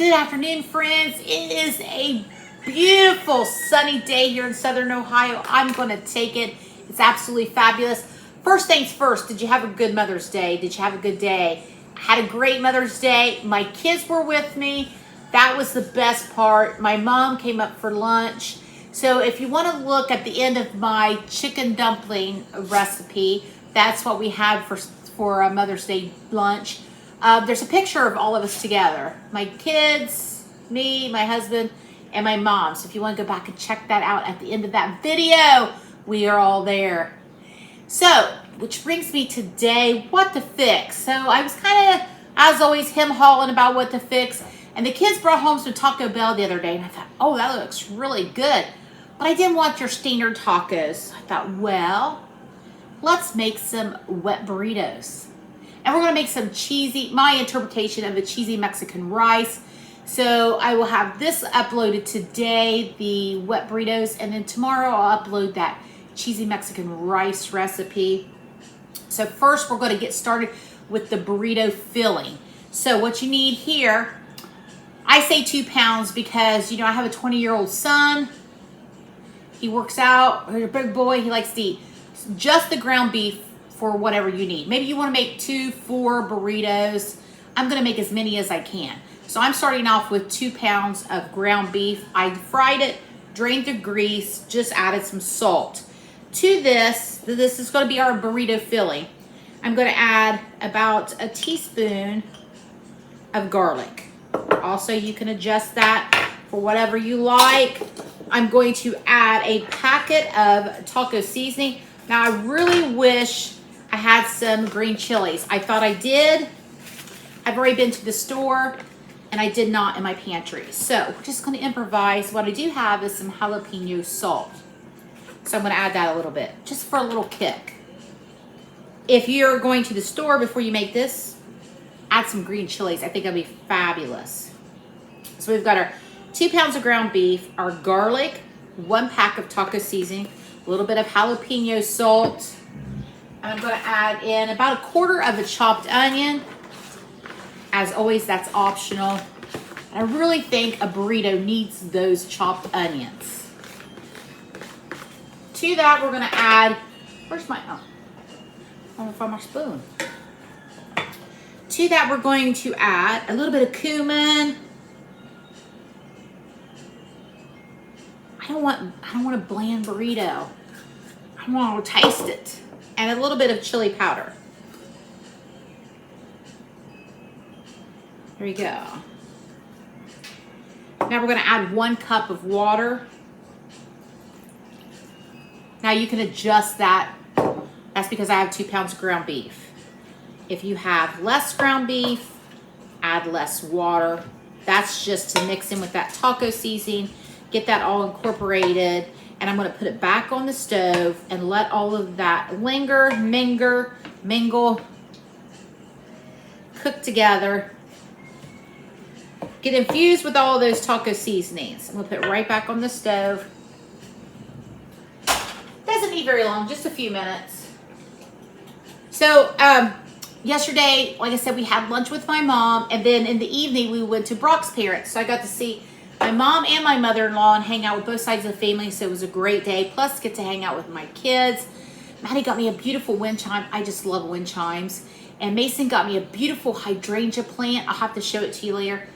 Good afternoon, friends. It is a beautiful sunny day here in Southern Ohio. I'm going to take it. It's absolutely fabulous. First things first, did you have a good Mother's Day? Did you have a good day? I had a great Mother's Day. My kids were with me. That was the best part. My mom came up for lunch. So if you want to look at the end of my chicken dumpling recipe, that's what we had for a Mother's Day lunch. There's a picture of all of us together. My kids, me, my husband, and my mom. So if you want to go back and check that out at the end of that video, we are all there. So, which brings me today, what to fix. So I was kind of, as always, him-hawing about what to fix. And the kids brought home some Taco Bell the other day. And I thought, oh, that looks really good. But I didn't want your standard tacos. I thought, well, let's make some wet burritos. And we're going to make some cheesy, my interpretation of a cheesy Mexican rice. So I will have this uploaded today, the wet burritos, and then tomorrow I'll upload that cheesy Mexican rice recipe. So first we're going to get started with the burrito filling. So what you need here, I say 2 pounds because, you know, I have a 20-year-old son. He works out, he's a big boy, he likes to eat just the ground beef for whatever you need. Maybe you want to make 4 burritos. I'm going to make as many as I can. So I'm starting off with 2 pounds of ground beef. I fried it, drained the grease, just added some salt. To this is going to be our burrito filling. I'm going to add about a teaspoon of garlic. Also, you can adjust that for whatever you like. I'm going to add a packet of taco seasoning. Now, I really wish I had some green chilies. I thought I did. I've already been to the store and I did not in my pantry. So we're just going to improvise. What I do have is some jalapeno salt. So I'm going to add that a little bit, just for a little kick. If you're going to the store before you make this, add some green chilies. I think that'd be fabulous. So we've got our 2 pounds of ground beef, our garlic, 1 pack of taco seasoning, a little bit of jalapeno salt. I'm going to add in about 1/4 of a chopped onion. As always, that's optional. I really think a burrito needs those chopped onions. To that, we're going to add, where's my, oh, I want to find my spoon. To that, we're going to add a little bit of cumin. I don't want a bland burrito. I want to taste it. And a little bit of chili powder. There you go. Now we're going to add 1 cup of water. Now you can adjust that. That's because I have 2 pounds of ground beef. If you have less ground beef, add less water. That's just to mix in with that taco seasoning, get that all incorporated. And I'm going to put it back on the stove and let all of that linger, mingle, cook together. Get infused with all of those taco seasonings. I'm going to put it right back on the stove. Doesn't need very long, just a few minutes. So yesterday, like I said, we had lunch with my mom, and then in the evening we went to Brock's parents. So I got to see my mom and my mother-in-law and hang out with both sides of the family, so it was a great day. Plus, get to hang out with my kids. Maddie got me a beautiful wind chime. I just love wind chimes. And Mason got me a beautiful hydrangea plant. I'll have to show it to you later.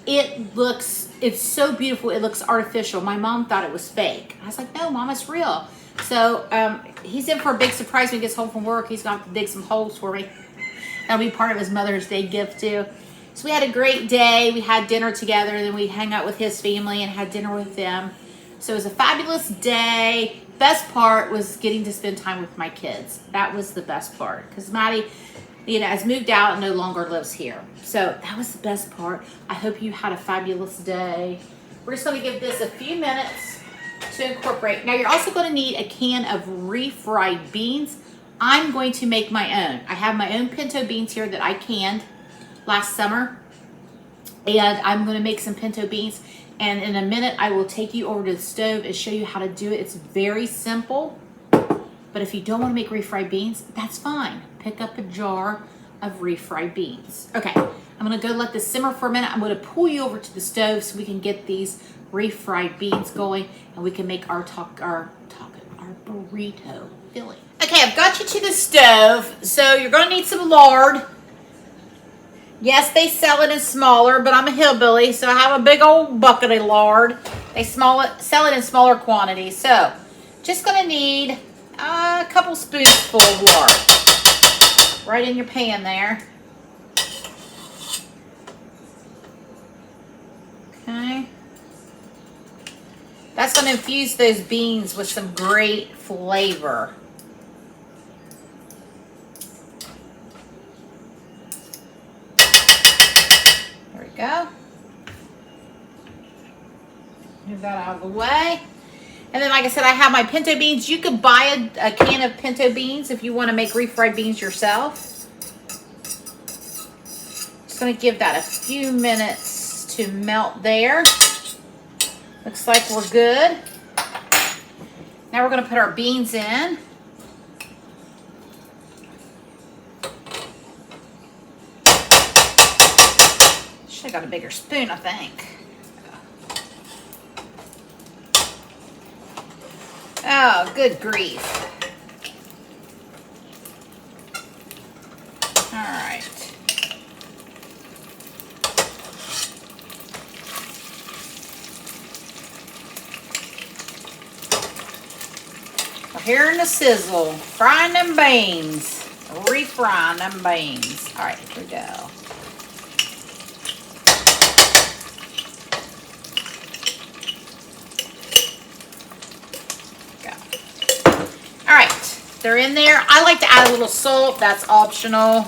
It's so beautiful, it looks artificial. My mom thought it was fake. I was like, no, Mom, it's real. So he's in for a big surprise when he gets home from work. He's going to have to dig some holes for me. That'll be part of his Mother's Day gift, too. So we had a great day. We had dinner together, and then we hung out with his family and had dinner with them. So it was a fabulous day. Best part was getting to spend time with my kids. That was the best part, because Maddie, you know, has moved out and no longer lives here. So that was the best part. I hope you had a fabulous day. We're just going to give this a few minutes to incorporate. Now you're also going to need a can of refried beans. I'm going to make my own. I have my own pinto beans here that I canned last summer, and I'm going to make some pinto beans, and in a minute I will take you over to the stove and show you how to do it. It's very simple, but if you don't want to make refried beans, that's fine. Pick up a jar of refried beans. Okay, I'm gonna go let this simmer for a minute. I'm gonna pull you over to the stove so we can get these refried beans going and we can make our burrito filling. Okay, I've got you to the stove, so you're gonna need some lard. Yes, they sell it in smaller, but I'm a hillbilly, so I have a big old bucket of lard. They sell it in smaller quantities. So, just gonna need a couple spoonsful of lard. Right in your pan there. Okay. That's gonna infuse those beans with some great flavor. Go. Move that out of the way. And then, like I said, I have my pinto beans. You could buy a can of pinto beans if you want to make refried beans yourself. Just going to give that a few minutes to melt there. Looks like we're good. Now we're going to put our beans in. I got a bigger spoon, I think. Oh, good grief. All right. We're hearing the sizzle. Frying them beans. Refrying them beans. All right, here we go. They're in there. I like to add a little salt. That's optional.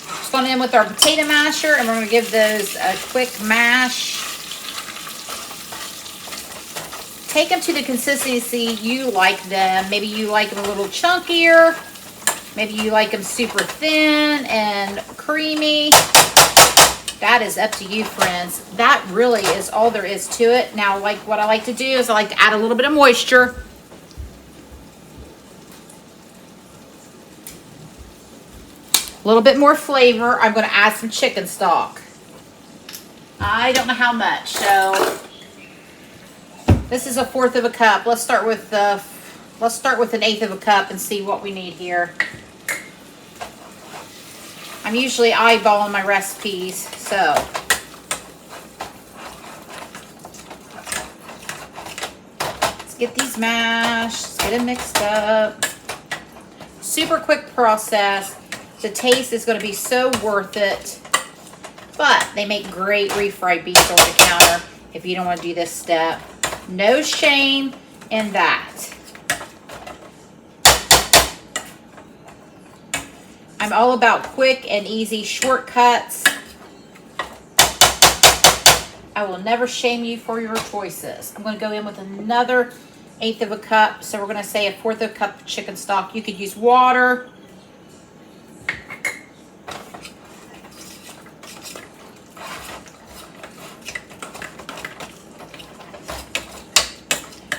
Just going in with our potato masher, and we're going to give those a quick mash. Take them to the consistency you like them. Maybe you like them a little chunkier. Maybe you like them super thin and creamy. That is up to you, friends. That really is all there is to it. Now, like what I like to do is I like to add a little bit of moisture. A little bit more flavor. I'm going to add some chicken stock. I don't know how much, so this is 1/4 of a cup. Let's start with 1/8 of a cup and see what we need here. I'm usually eyeballing my recipes, so let's get these mashed. Let's get them mixed up. Super quick process. The taste is going to be so worth it, but they make great refried beans over the counter if you don't want to do this step. No shame in that. I'm all about quick and easy shortcuts. I will never shame you for your choices. I'm going to go in with another 1/8 of a cup. So we're going to say 1/4 of a cup of chicken stock. You could use water.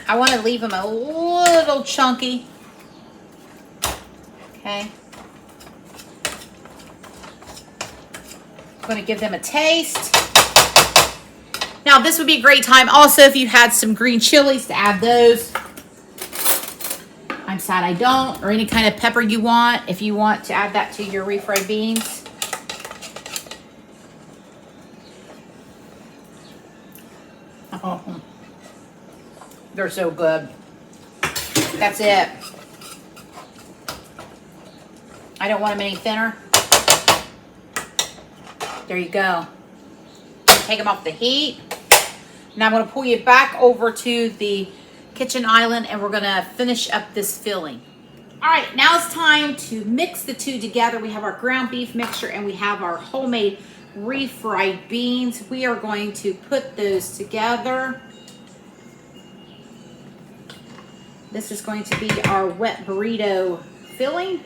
I want to leave them a little chunky. Okay. I'm going to give them a taste. Now, this would be a great time also if you had some green chilies to add those. I'm sad I don't. Or any kind of pepper you want, if you want to add that to your refried beans. Oh. They're so good. That's it. I don't want them any thinner. There you go. Take them off the heat. Now I'm going to pull you back over to the kitchen island and we're going to finish up this filling. All right, now it's time to mix the two together. We have our ground beef mixture and we have our homemade refried beans. We are going to put those together. This is going to be our wet burrito filling.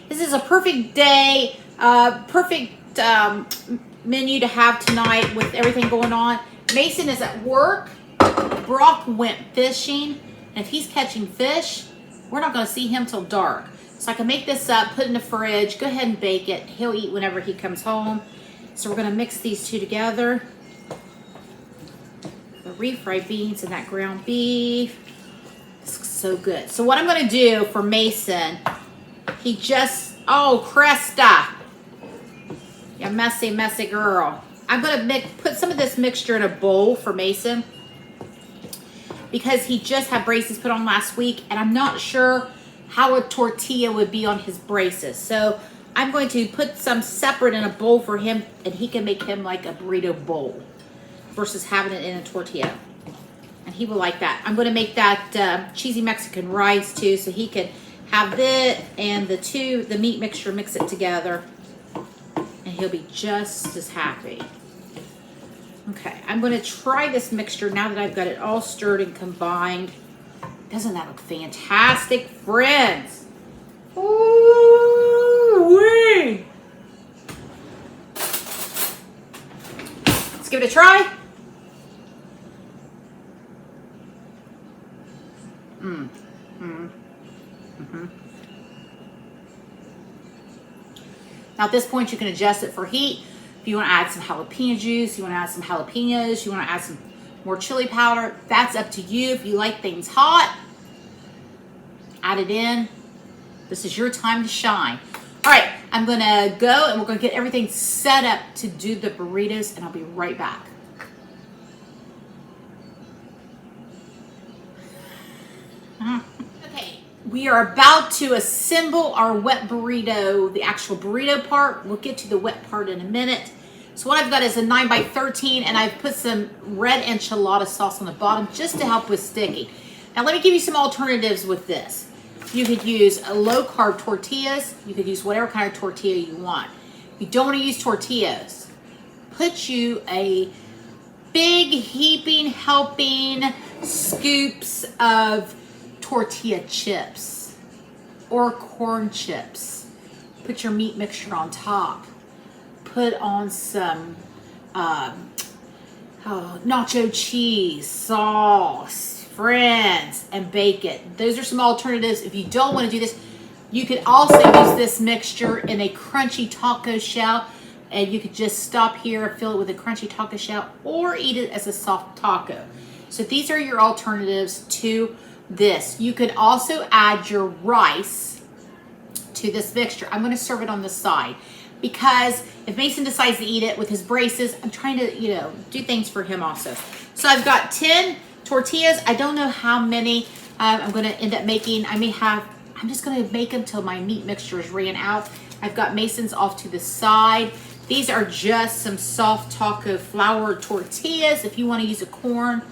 This is a perfect day, perfect menu to have tonight with everything going on. Mason is at work. Brock went fishing. And if he's catching fish, we're not going to see him till dark. So I can make this up, put it in the fridge, go ahead and bake it. He'll eat whenever he comes home. So we're going to mix these two together. The refried beans and that ground beef. This looks so good. So what I'm going to do for Mason, he just, oh, Cresta. You messy, messy girl. I'm going to put some of this mixture in a bowl for Mason because he just had braces put on last week, and I'm not sure how a tortilla would be on his braces. So I'm going to put some separate in a bowl for him, and he can make him like a burrito bowl versus having it in a tortilla. And he will like that. I'm going to make that cheesy Mexican rice too, so he can have it and the meat mixture, mix it together, and he'll be just as happy. Okay, I'm going to try this mixture now that I've got it all stirred and combined. Doesn't that look fantastic, friends? Ooh-wee! Let's give it a try. Now at this point you can adjust it for heat. If you want to add some jalapeno juice, you want to add some jalapenos, you want to add some more chili powder, that's up to you. If you like things hot, add it in. This is your time to shine. All right, I'm gonna go and we're gonna get everything set up to do the burritos, and I'll be right back. Okay, we are about to assemble our wet burrito, the actual burrito part. We'll get to the wet part in a minute. So what I've got is a 9x13, and I've put some red enchilada sauce on the bottom just to help with sticking. Now let me give you some alternatives with this. You could use a low-carb tortillas. You could use whatever kind of tortilla you want. If you don't want to use tortillas, put you a big heaping, helping scoops of tortilla chips or corn chips. Put your meat mixture on top. Put on some nacho cheese, sauce, friends, and bake it. Those are some alternatives. If you don't want to do this, you could also use this mixture in a crunchy taco shell, and you could just stop here, fill it with a crunchy taco shell, or eat it as a soft taco. So these are your alternatives to this. You could also add your rice to this mixture. I'm going to serve it on the side because if Mason decides to eat it with his braces, I'm trying to, do things for him also. So I've got 10 tortillas. I don't know how many I'm going to end up making. I'm just going to make them till my meat mixture is ran out. I've got Mason's off to the side. These are just some soft taco flour tortillas. If you want to use a corn,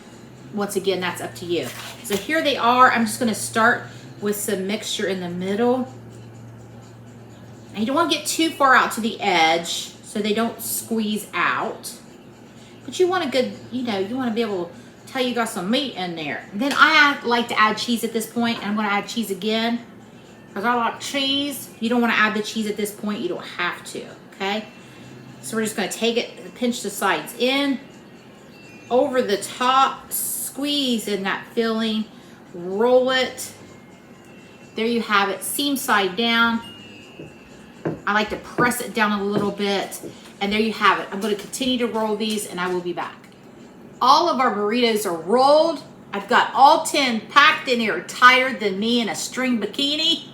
once again, that's up to you. So here they are. I'm just going to start with some mixture in the middle. And you don't want to get too far out to the edge so they don't squeeze out. But you want a good, you want to be able to tell you got some meat in there. Then I like to add cheese at this point, and I'm going to add cheese again because I like cheese. If you don't want to add the cheese at this point, you don't have to, okay? So we're just going to take it, pinch the sides in, over the top, squeeze in that filling, roll it. There you have it, seam side down. I like to press it down a little bit, and there you have it. I'm going to continue to roll these, and I will be back. All of our burritos are rolled. I've got all 10 packed in here, tighter than me in a string bikini.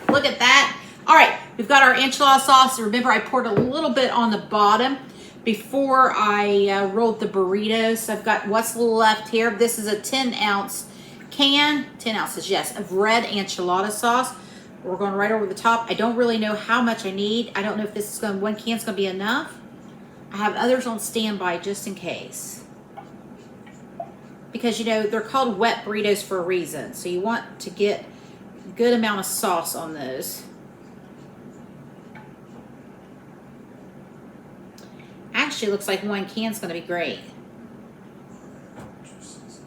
Look at that. All right, we've got our enchilada sauce. Remember, I poured a little bit on the bottom before I rolled the burritos. So I've got what's left here. This is a 10-ounce can, 10 ounces, yes, of red enchilada sauce. We're going right over the top. I don't really know how much I need. I don't know if this is one can's going to be enough. I have others on standby just in case. Because, they're called wet burritos for a reason. So you want to get a good amount of sauce on those. Actually, looks like one can's going to be great.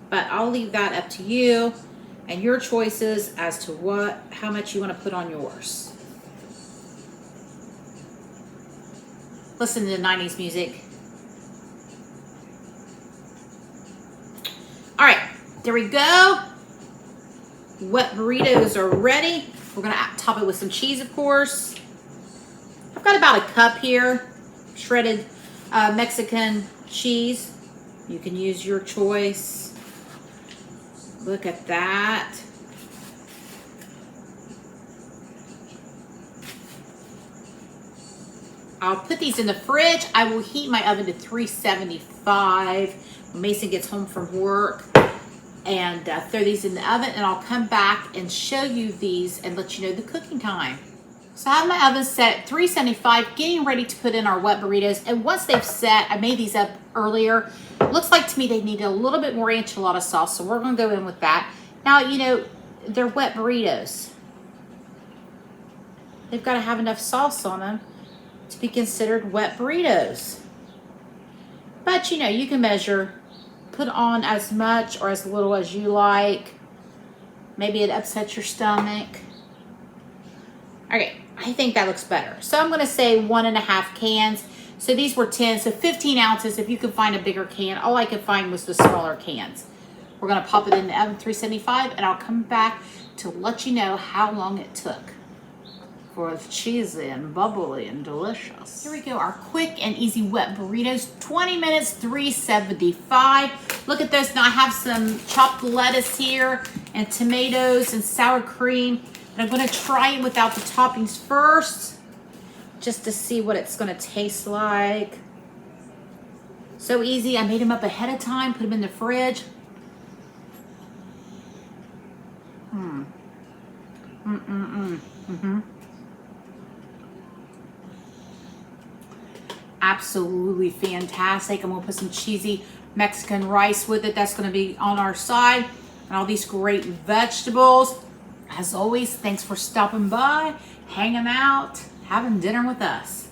But I'll leave that up to you and your choices as to how much you want to put on yours. Listen to the 90s music. There we go. Wet burritos are ready. We're gonna top it with some cheese, of course. I've got about a cup here, shredded Mexican cheese. You can use your choice. Look at that. I'll put these in the fridge. I will heat my oven to 375 when Mason gets home from work, and throw these in the oven, and I'll come back and show you these and let you know the cooking time. So I have my oven set at 375, getting ready to put in our wet burritos. And once they've set, I made these up earlier. Looks like to me they need a little bit more enchilada sauce, so we're gonna go in with that. Now, you know, they're wet burritos. They've gotta have enough sauce on them to be considered wet burritos. But you know, you can measure, put on as much or as little as you like. Maybe it upsets your stomach. Okay, I think that looks better. So I'm gonna say 1.5 cans. So these were 10, so 15 ounces. If you can find a bigger can, all I could find was the smaller cans. We're gonna pop it in the oven 375, and I'll come back to let you know how long it took for it's cheesy and bubbly and delicious. Here we go, our quick and easy wet burritos. 20 minutes, 375. Look at this. Now I have some chopped lettuce here and tomatoes and sour cream. And I'm gonna try it without the toppings first, just to see what it's gonna taste like. So easy. I made them up ahead of time, put them in the fridge. Absolutely fantastic. I'm gonna put some cheesy Mexican rice with it. That's gonna be on our side. And all these great vegetables. As always, thanks for stopping by, hanging out, having dinner with us.